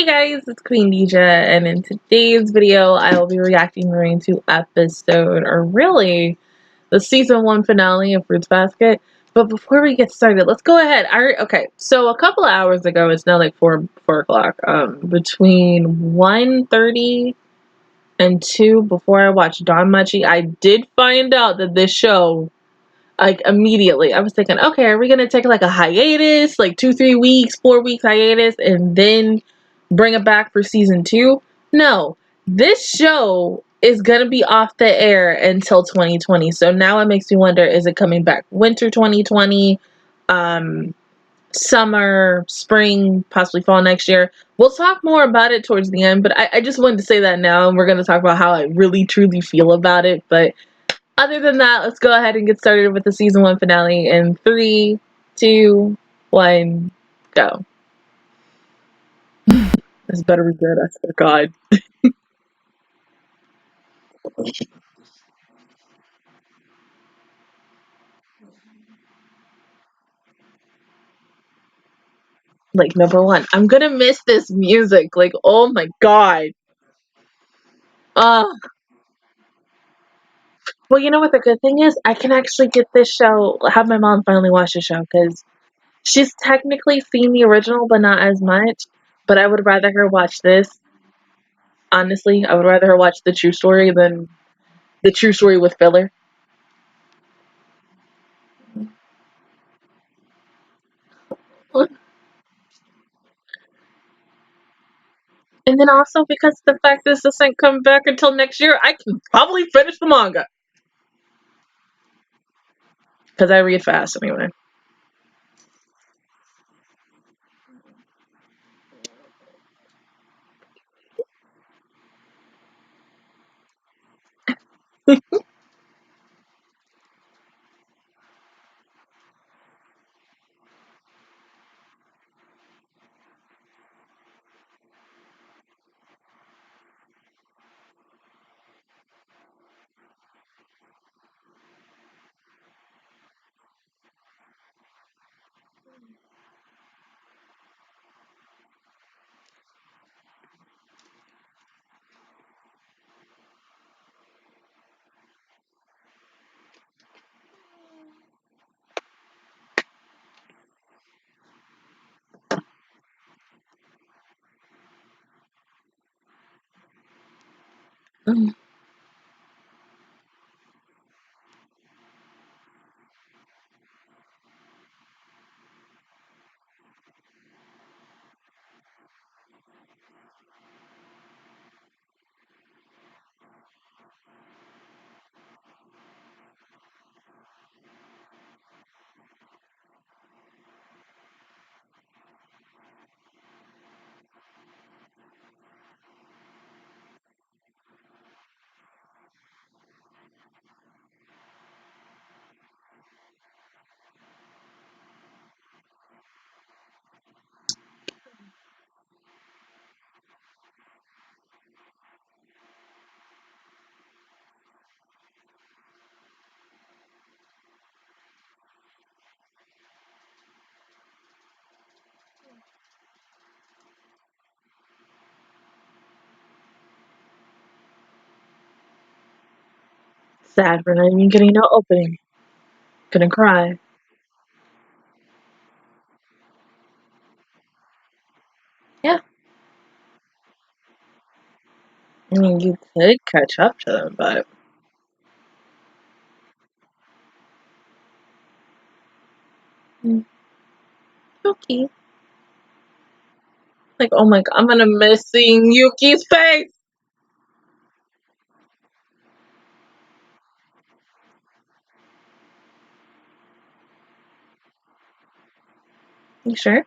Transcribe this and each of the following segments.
Hey guys, it's Queendija, and in today's video, I will be reacting to episode, or really, the season 1 finale of Fruits Basket. But before we get started, let's go ahead. Okay, so a couple of hours ago, it's now like 4 o'clock, between 1:30 and 2, before I watched Danmachi, I did find out that this show, like, immediately, I was thinking, okay, are we gonna take like a hiatus, like 2-3 weeks, 4 weeks hiatus, and then bring it back for season 2? No, this show is gonna be off the air until 2020. So now it makes me wonder, is it coming back winter 2020, summer, spring, possibly fall next year? We'll talk more about it towards the end, but I just wanted to say that now, and we're gonna talk about how I really truly feel about it. But other than that, let's go ahead and get started with the season 1 finale in 3, 2, 1, go. This better be good, I swear to God. Like, number one, I'm gonna miss this music. Like, oh my God. Uh, well, you know what the good thing is? I can actually get this show, have my mom finally watch the show, because she's technically seen the original, but not as much. But I would rather her watch this. Honestly, I would rather her watch the true story than the true story with filler. And then also, because the fact this doesn't come back until next year, I can probably finish the manga. Because I read fast anyway. Sad for not even getting no opening. Gonna cry. Yeah. I mean, you could catch up to them, but. Okay. Like, oh my God, I'm gonna miss seeing Yuki's face! You sure?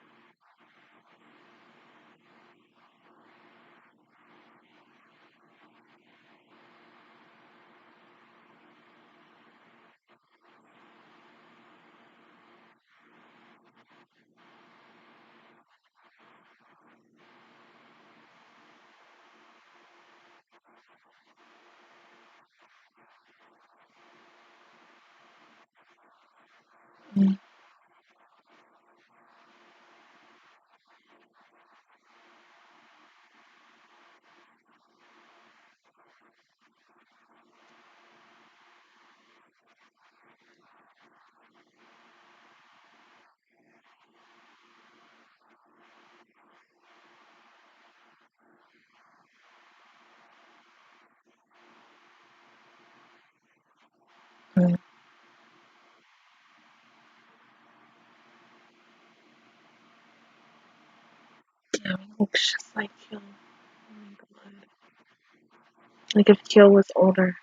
Mm. Looks just like Kill. Oh my god. Like if Kill was older.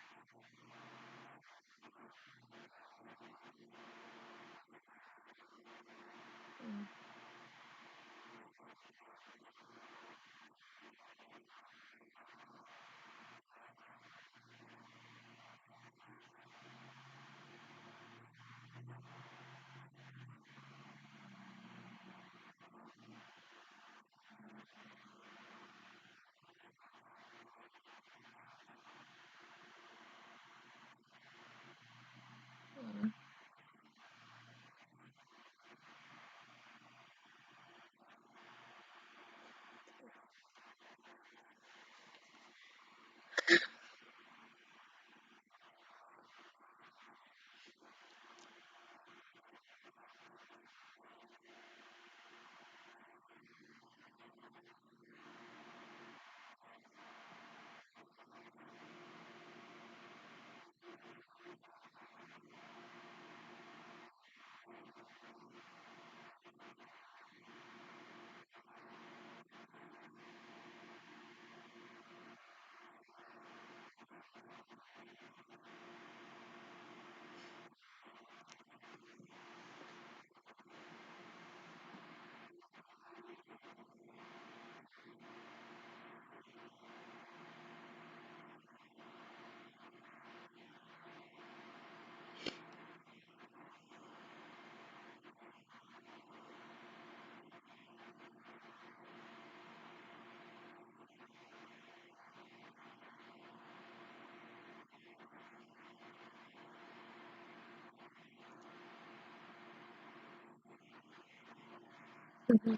Mhm.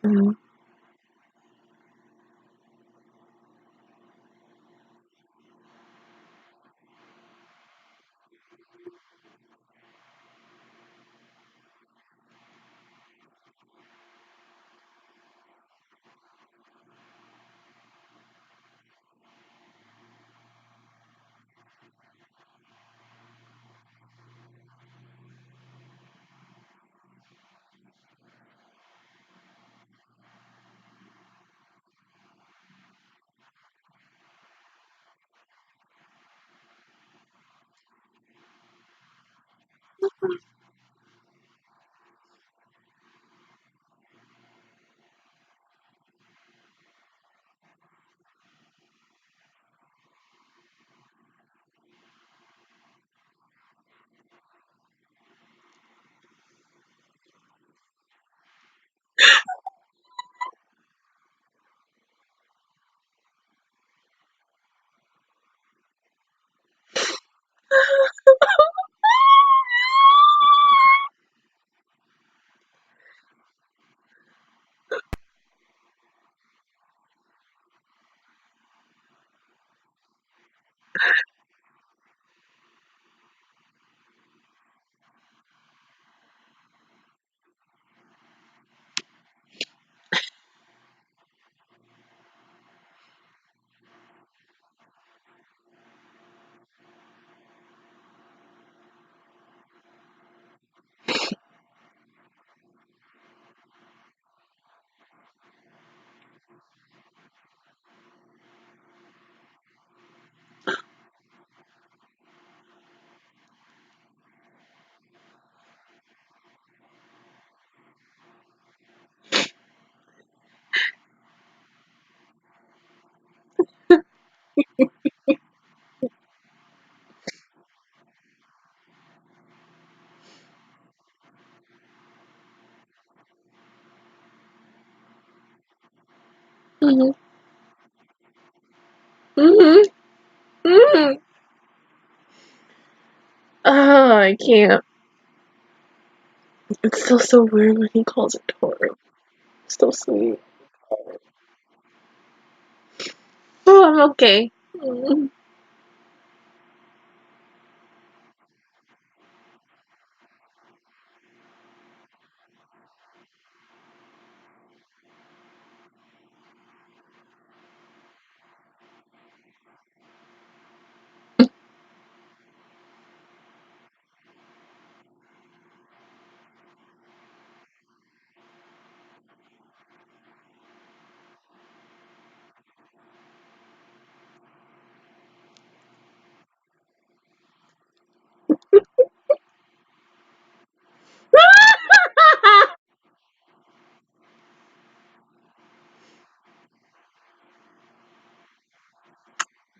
Mhm. Mhm. Mhm. Mhm. Oh, I can't. It's still so weird when he calls it Toro. Still sweet. Oh, I'm okay. Mm.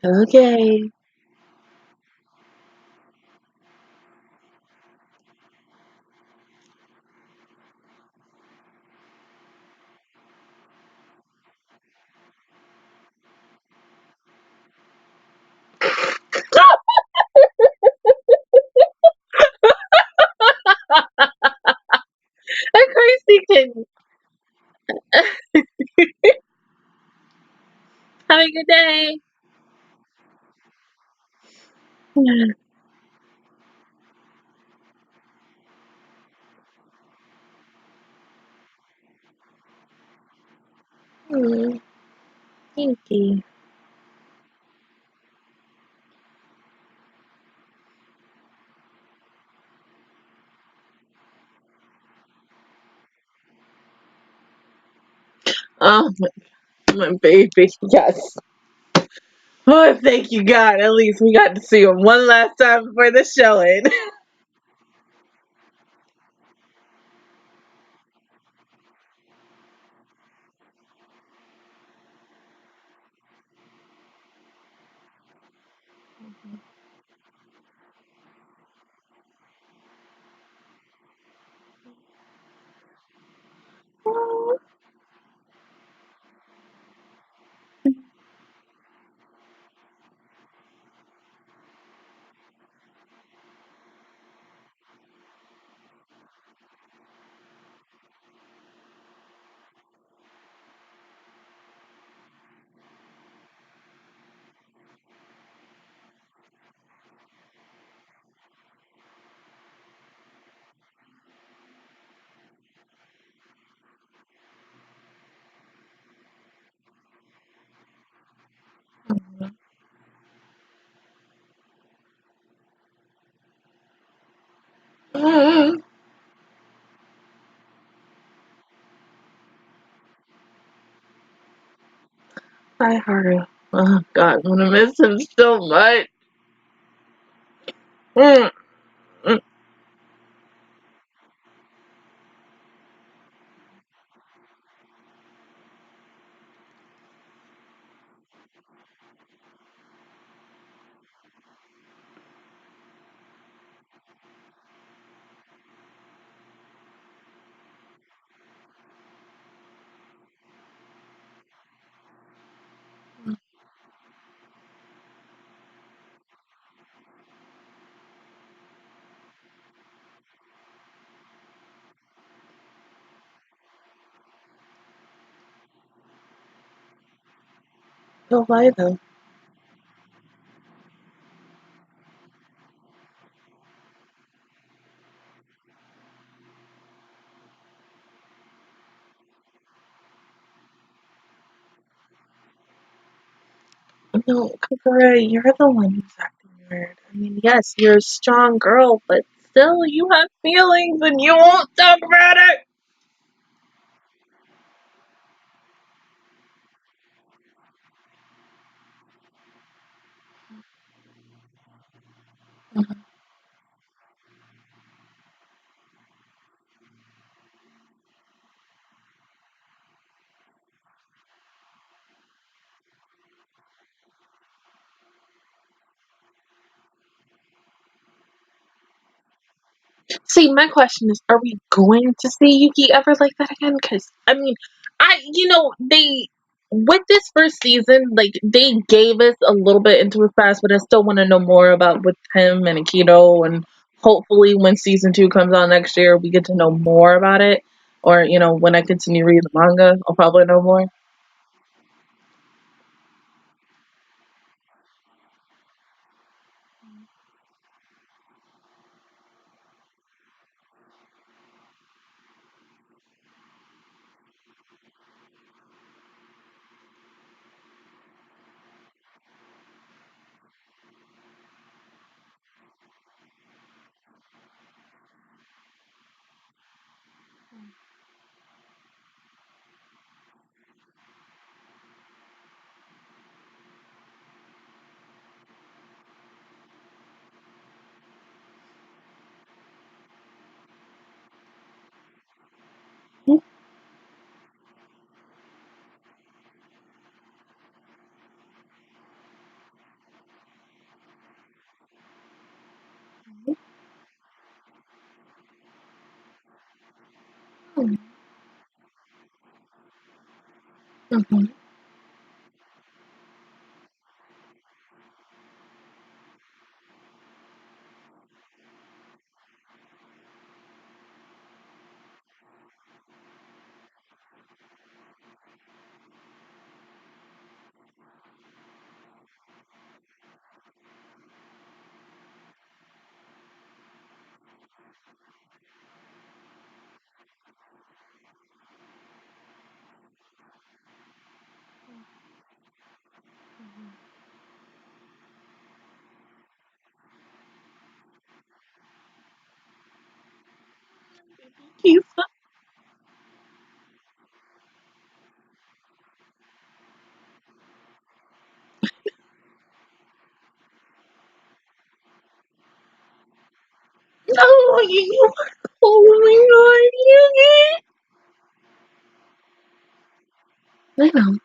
Okay. A crazy kitten. Have a good day. Mm, thank you. Oh, my baby. Yes. Oh, thank you, God. At least we got to see him one last time before the showing. Hi, Haru. Oh, God, I'm gonna miss him so much. Mm, mm. But why, though? No, Kakura, you're the one who's acting weird. I mean, yes, you're a strong girl, but still, you have feelings and you won't talk about it! See, my question is, are we going to see Yuki ever like that again? Because, I mean, with this first season, like, they gave us a little bit into his past, but I still want to know more about with him and Aikido, and hopefully when season 2 comes out next year, we get to know more about it. Or, when I continue reading the manga, I'll probably know more. Mm-hmm. He's oh, you. Oh my god, I know.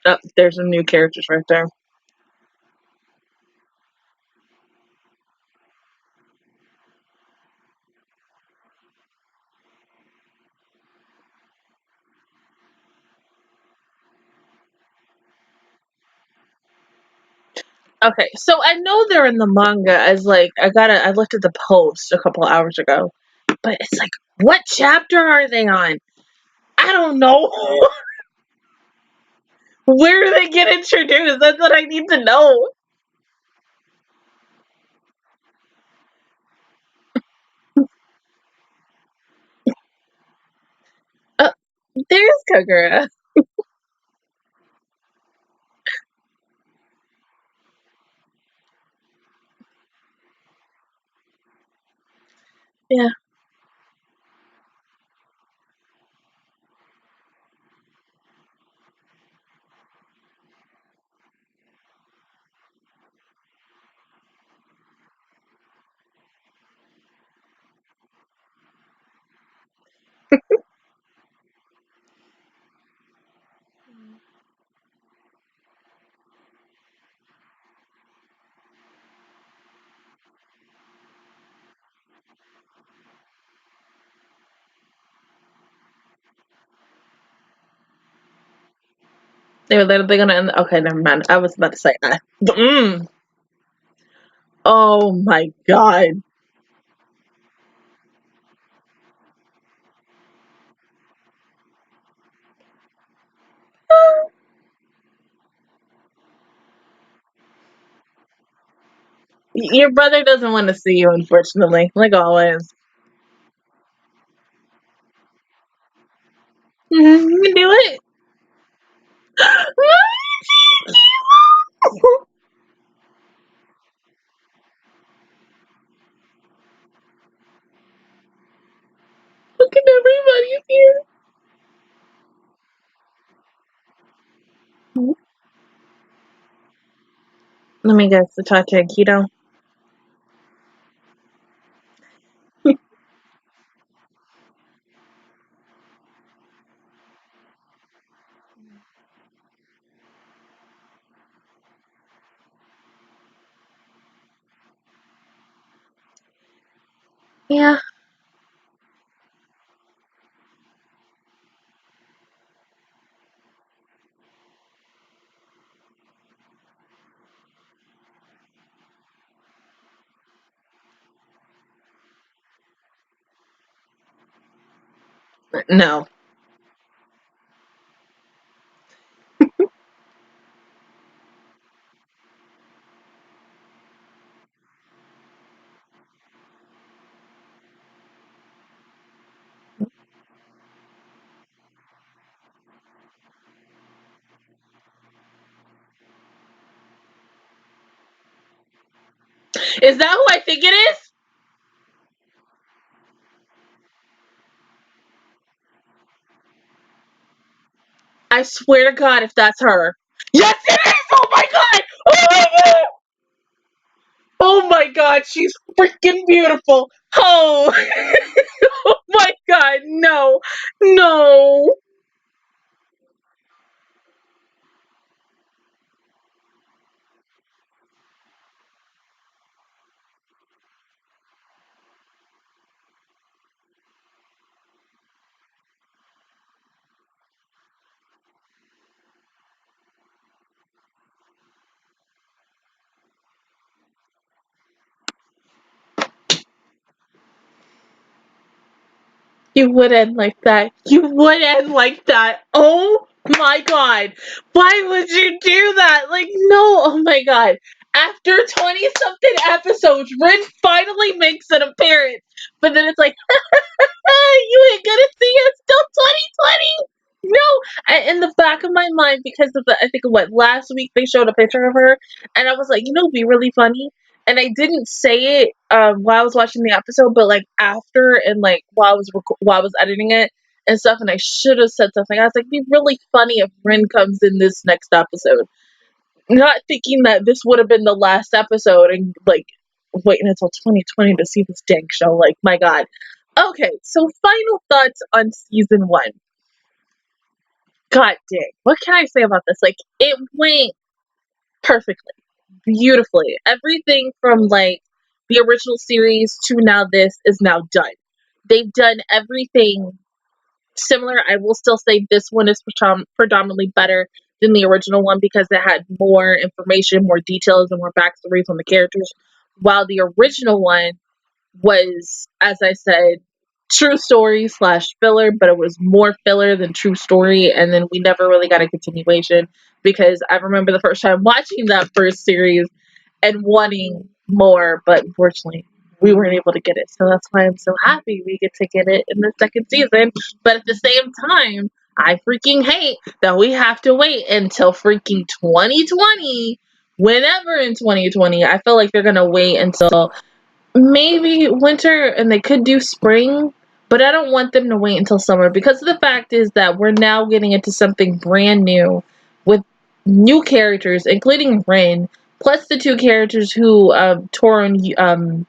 Oh, there's some new characters right there. Okay, so I know they're in the manga as like I looked at the post a couple hours ago, but it's like what chapter are they on? I don't know. Where do they get introduced? That's what I need to know. Uh, there's Kagura. Yeah. They were literally gonna end. Okay, never mind. I was about to say that. Oh my god. Your brother doesn't want to see you, unfortunately. Like always. You can do it. Look at everybody here. Let me guess. The Tachi Aikido. Yeah. No. Is that who I think it is? I swear to God, if that's her. Yes, it is! Oh my God! Oh my God! Oh my God, she's freaking beautiful. Oh, oh my God, no, no. You would end like that. You would end like that. Oh my God. Why would you do that? Like, no. Oh my God. After 20 something episodes, Rin finally makes an appearance. But then it's like, you ain't gonna see us till 2020. No, in the back of my mind, because of I think what last week they showed a picture of her, and I was like, it'd be really funny. And I didn't say it while I was watching the episode, but like after and like while I was editing it and stuff, and I should have said something. I was like, it'd be really funny if Rin comes in this next episode, not thinking that this would have been the last episode, and like waiting until 2020 to see this dang show. Like, my God. Okay, so final thoughts on season 1. God dang, what can I say about this? Like, it went perfectly, beautifully. Everything from like the original series to now this is now done. They've done everything similar. I will still say this one is predominantly better than the original one because it had more information, more details, and more backstories on the characters. While the original one was, as I said, true story slash filler, but it was more filler than true story, and then we never really got a continuation because I remember the first time watching that first series and wanting more, but unfortunately we weren't able to get it. So that's why I'm so happy we get to get it in the second season. But at the same time, I freaking hate that we have to wait until freaking 2020. Whenever in 2020, I feel like they're gonna wait until maybe winter, and they could do spring, but I don't want them to wait until summer because the fact is that we're now getting into something brand new with new characters, including Rin, plus the two characters who Toru and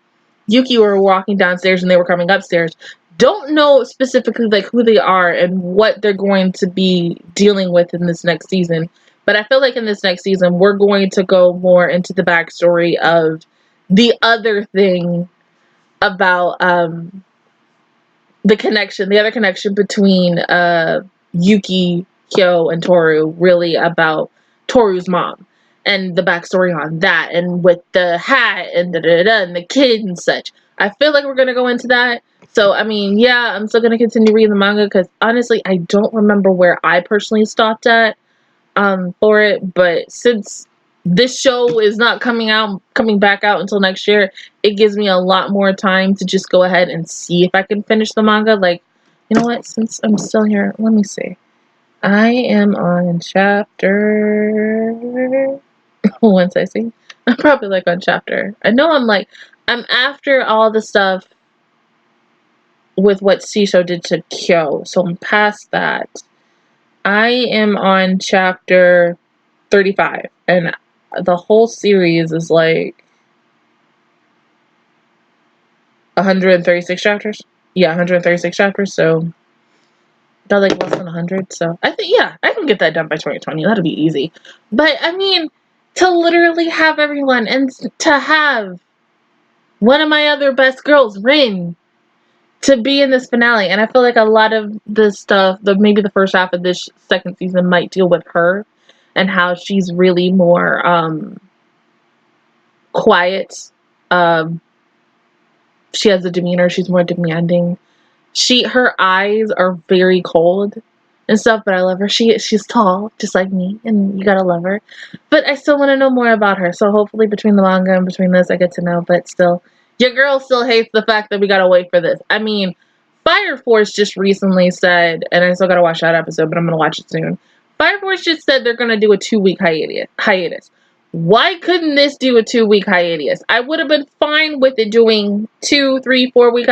Yuki were walking downstairs and they were coming upstairs. Don't know specifically like who they are and what they're going to be dealing with in this next season. But I feel like in this next season we're going to go more into the backstory of the other thing about the other connection between Yuki, Kyo, and Toru, really about Toru's mom and the backstory on that, and with the hat and and the kid and such. I feel like we're gonna go into that. So I mean, yeah, I'm still gonna continue reading the manga because honestly, I don't remember where I personally stopped at for it, but since this show is not coming back out until next year, it gives me a lot more time to just go ahead and see if I can finish the manga. Like, you know what, since I'm still here, let me see. I am on chapter once I see, I'm probably like on chapter, I know I'm after all the stuff with what Shisho did to Kyo, so I'm past that. I am on chapter 35, and the whole series is like 136 chapters. Yeah, 136 chapters, so got like less than 100. So I think, yeah, I can get that done by 2020. That'll be easy. But I mean, to literally have everyone and to have one of my other best girls, Rin, to be in this finale. And I feel like a lot of the stuff, maybe the first half of this second season might deal with her and how she's really more quiet. She has a demeanor, she's more demanding. Her eyes are very cold and stuff, but I love her. She's tall, just like me, and you gotta love her. But I still want to know more about her. So hopefully between the manga and between this, I get to know. But still, your girl still hates the fact that we gotta wait for this. I mean, Fire Force just recently said, and I still gotta watch that episode, but I'm gonna watch it soon. Fire Force just said they're gonna do a 2-week hiatus. Why couldn't this do a 2-week hiatus? I would have been fine with it doing 2, 3, 4-week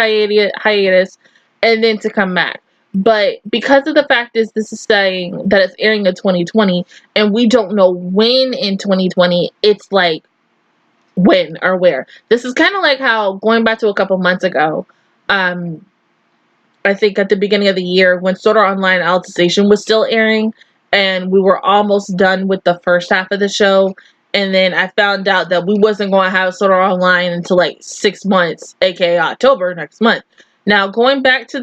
hiatus and then to come back. But because of the fact is this is saying that it's airing in 2020 and we don't know when in 2020, it's like when or where. This is kind of like how, going back to a couple months ago, I think at the beginning of the year when Sword Art Online Alicization was still airing and we were almost done with the first half of the show, and then I found out that we wasn't going to have Sword Art Online until like 6 months, aka October next month. Now, going back to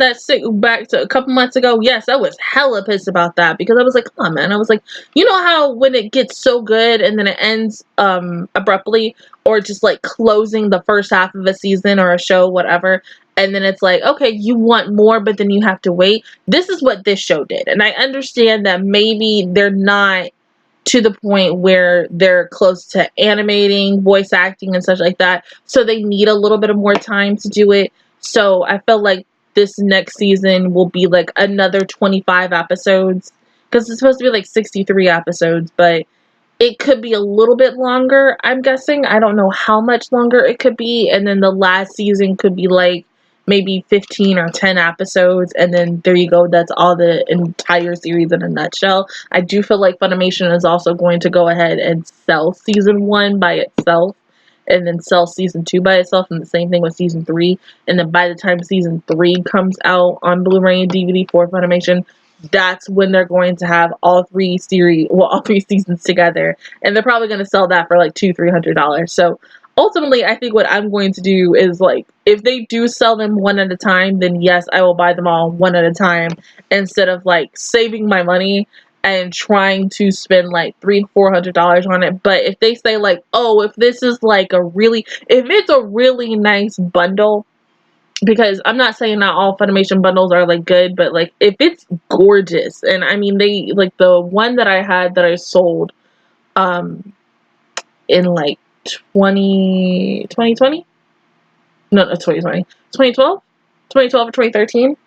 back to a couple months ago, yes, I was hella pissed about that because I was like, come on, man. I was like, you know how when it gets so good and then it ends abruptly, or just like closing the first half of a season or a show, whatever, and then it's like, okay, you want more, but then you have to wait. This is what this show did. And I understand that maybe they're not to the point where they're close to animating, voice acting, and such like that. So they need a little bit of more time to do it. So I felt like this next season will be like another 25 episodes. Because it's supposed to be like 63 episodes, but it could be a little bit longer, I'm guessing. I don't know how much longer it could be. And then the last season could be like maybe 15 or 10 episodes, and then there you go. That's all the entire series in a nutshell. I do feel like Funimation is also going to go ahead and sell season 1 by itself, and then sell season 2 by itself, and the same thing with season 3. And then by the time season 3 comes out on Blu-ray and DVD for Funimation, that's when they're going to have all 3 seasons together, and they're probably going to sell that for like $200-300. So ultimately, I think what I'm going to do is, like, if they do sell them one at a time, then yes, I will buy them all one at a time instead of like saving my money and trying to spend like $300-400 on it. But if they say like, oh, if this is like if it's a really nice bundle, because I'm not saying not all Funimation bundles are like good, but like if it's gorgeous, and I mean they like the one that I had that I sold in like 2020? No, 2020. 2012 or 2013.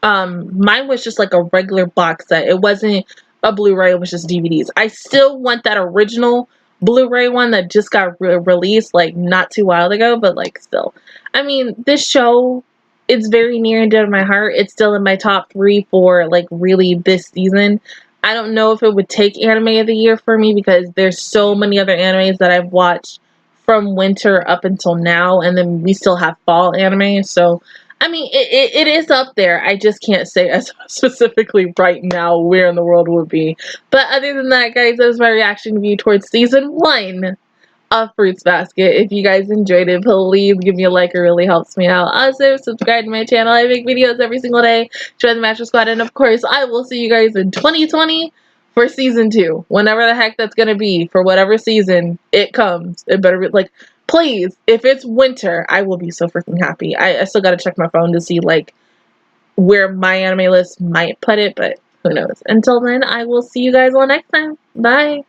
Mine was just like a regular box set. It wasn't a Blu-ray, it was just DVDs. I still want that original Blu-ray one that just got released like not too while ago, but like still. I mean, this show, it's very near and dear to my heart. It's still in my top 3 for like really this season. I don't know if it would take anime of the year for me because there's so many other animes that I've watched from winter up until now, and then we still have fall anime. So I mean, it is up there. I just can't say as specifically right now where in the world it would be. But other than that, guys, that was my reaction review towards season 1 of Fruits Basket. If you guys enjoyed it, please give me a like. It really helps me out. Also, subscribe to my channel. I make videos every single day. Join the Master Squad. And of course, I will see you guys in 2020 for season 2. Whenever the heck that's going to be. For whatever season it comes. It better be like... Please, if it's winter, I will be so freaking happy. I still gotta check my phone to see, like, where my anime list might put it, but who knows. Until then, I will see you guys all next time. Bye!